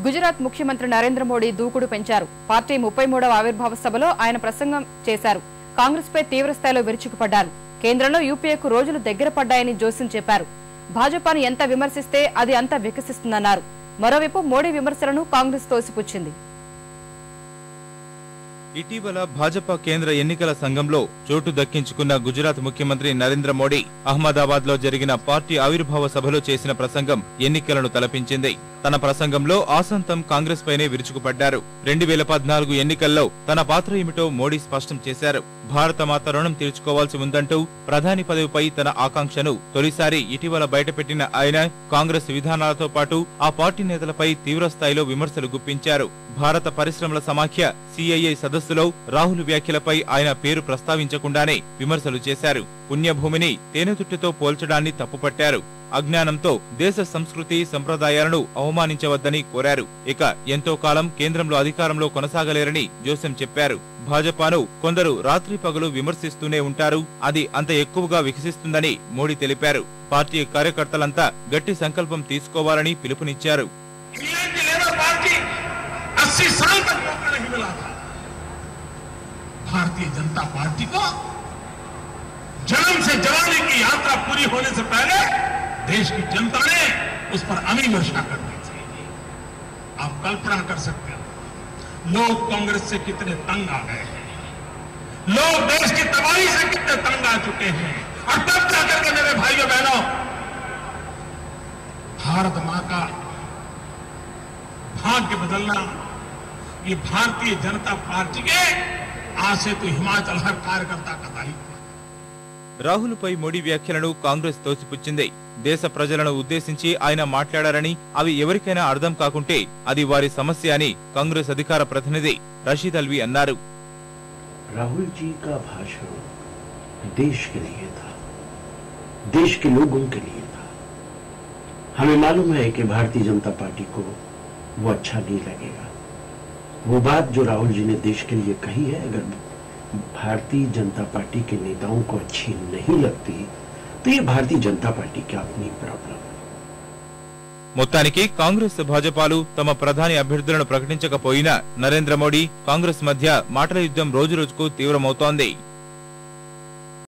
గుజరాత్ ముఖ్యమంత్రి నరేంద్ర మోడీ దూకుడు పెంచారు. పార్టీ 33వ ఆవిర్భావ సభలో ఆయన ప్రసంగం చేశారు. కాంగ్రెస్ పై తీవ్రస్థాయిలో విరుచుకుపడ్డారు. కేంద్రంలో యూపీఏకు రోజులు దగ్గర పడ్డాయని జోస్యం చెప్పారు. భాజపాను ఎంత విమర్శిస్తే అది అంత వికసిస్తుందన్నారు. మరోవైపు మోడీ విమర్శలను కాంగ్రెస్ తోసిపుచ్చింది. ఇటీవల భాజపా కేంద్ర ఎన్నికల సంఘంలో చోటు దక్కించుకున్న గుజరాత్ ముఖ్యమంత్రి నరేంద్ర మోడీ అహ్మదాబాద్ లో జరిగిన పార్టీ ఆవిర్భావ సభలో చేసిన ప్రసంగం ఎన్నికలను తలపించింది. తన ప్రసంగంలో ఆసంతం కాంగ్రెస్ పైనే విరుచుకుపడ్డారు. 2014 ఎన్నికల్లో తన పాత్ర ఏమిటో మోడీ స్పష్టం చేశారు. భారత మాత రుణం తీర్చుకోవాల్సి ఉందంటూ ప్రధాని పదవిపై తన ఆకాంక్షను తొలిసారి ఇటీవల బయటపెట్టిన ఆయన కాంగ్రెస్ విధానాలతో పాటు ఆ పార్టీ నేతలపై తీవ్రస్థాయిలో విమర్శలు గుప్పించారు. భారత పరిశ్రమల సమాఖ్య సిఐఐ సదస్సులో రాహుల్ వ్యాఖ్యలపై ఆయన పేరు ప్రస్తావించకుండానే విమర్శలు చేశారు. పుణ్యభూమిని తేనెతుట్టితో పోల్చడాన్ని తప్పుపట్టారు. అజ్ఞానంతో దేశ సంస్కృతి సంప్రదాయాలను అవమానించవద్దని కోరారు. ఇక ఎంతో కాలం కేంద్రంలో అధికారంలో కొనసాగలేరని జోస్యం చెప్పారు. భాజపాను కొందరు రాత్రి పగలు విమర్శిస్తూనే ఉంటారు, అది అంత ఎక్కువగా వికసిస్తుందని మోడీ తెలిపారు. పార్టీ కార్యకర్తలంతా గట్టి సంకల్పం తీసుకోవాలని పిలుపునిచ్చారు. 80 साल तक मौका नहीं मिला था। भारतीय जनता पार्टी को जन्म से जवानी की यात्रा पूरी होने से पहले देश की जनता ने उस पर अमी वर्षा करनी चाहिए। आप कल्पना कर सकते हैं लोग कांग्रेस से कितने तंग आ गए हैं, लोग देश की तबाही से कितने तंग आ चुके हैं। और तब जाकर के मेरे भाइयों बहनों, भारत मां का भाग्य बदलना ये भारतीय जनता पार्टी के आज से तो हिमाचल हर कार्यकर्ता का दायित्व। రాహుల్ పై మోడీ వ్యాఖ్యలను కాంగ్రెస్ తోసిపుచ్చింది. దేశ ప్రజలను ఉద్దేశించి ఆయన మాట్లాడారని, అవి ఎవరికైనా అర్థం కాకుంటే అది వారి సమస్య అని కాంగ్రెస్ అధికార ప్రతినిధి రషీద్ అల్వి అన్నారు. राहुल जी का भाषण देश के लिए था, देश के लोगों के लिए था। हमें मालूम है कि भारतीय जनता पार्टी को वो अच्छा नहीं लगेगा। वो बात जो राहुल जी ने देश के लिए कही है, अगर भारतीय जनता पार्टी के नेताओं को अच्छी नहीं लगती तो ये भारतीय जनता पार्टी की अपनी प्रॉब्लम है। మొత్తానికి కాంగ్రెస్ భాజపాలు తమ ప్రధాని అభ్యర్థులను ప్రకటించకపోయినా నరేంద్ర మోడీ కాంగ్రెస్ మధ్య మాటల యుద్ధం రోజురోజుకు తీవ్రమవుతోంది.